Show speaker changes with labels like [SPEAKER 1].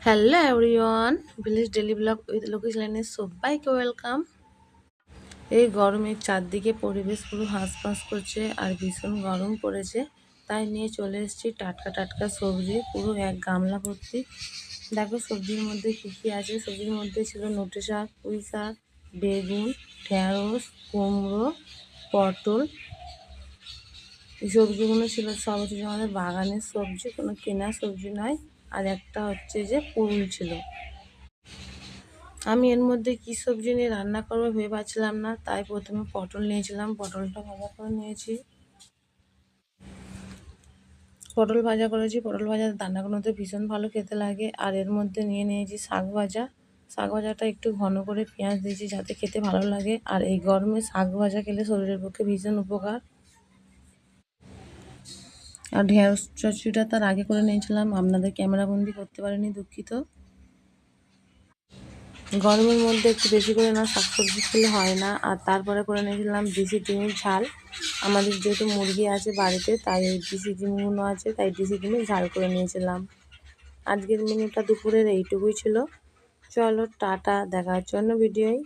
[SPEAKER 1] Hello everyone, village daily blog with Lokesh লাইনে সবাইকে welcome. এই গরমে চারদিকে পরিবেশ পুরো হাঁসফাঁস করছে আর ভীষণ গরম পড়েছে, তাই নিয়ে চলে এসেছি টাটকা টাটকা সবজি পুরো এক গামলা ভর্তি। দেখো সবজির মধ্যে কী কী আছে। সবজির মধ্যে ছিল নোটে শাক, পুঁই শাক, বেগুন, ঢেঁড়স, কুমড়ো, পটল। এই সবজিগুলো ছিল সব হচ্ছে যে আমাদের বাগানের সবজি, কোনো কেনা সবজি নয়। আর একটা হচ্ছে যে পুরুল ছিল। আমি এর মধ্যে কী সবজি নিয়ে রান্না করবো ভেবে পাচ্ছিলাম না, তাই প্রথমে পটল নিয়েছিলাম। পটলটা ভাজা করে নিয়েছি। পটল ভাজা করেছি। পটল ভাজা রান্নাগুলোতে ভীষণ ভালো খেতে লাগে। আর এর মধ্যে নিয়ে নিয়েছি শাক ভাজা। শাক ভাজাটা একটু ঘন করে পেঁয়াজ দিয়েছি যাতে খেতে ভালো লাগে। আর এই গরমে শাক ভাজা খেলে শরীরের পক্ষে ভীষণ উপকার। আর ঢেঁড়স চচ্চড়িটা তার আগে করে নিয়েছিলাম, আপনাদের ক্যামেরাবন্দি করতে পারিনি, দুঃখিত। গরমের মধ্যে একটু বেশি করে না শাকসবজি খেলে হয় না। আর তারপরে করে নিয়েছিলাম দেশি ডিমের ঝাল। আমাদের যেহেতু মুরগি আছে বাড়িতে, তাই এই দেশি ডিমগুলো আছে, তাই দেশি ডিমের ঝাল করে নিয়েছিলাম। আজকের মেনুটা দুপুরের এইটুকুই ছিল। চলো টাটা, দেখা হচ্ছে অন্য ভিডিওয়।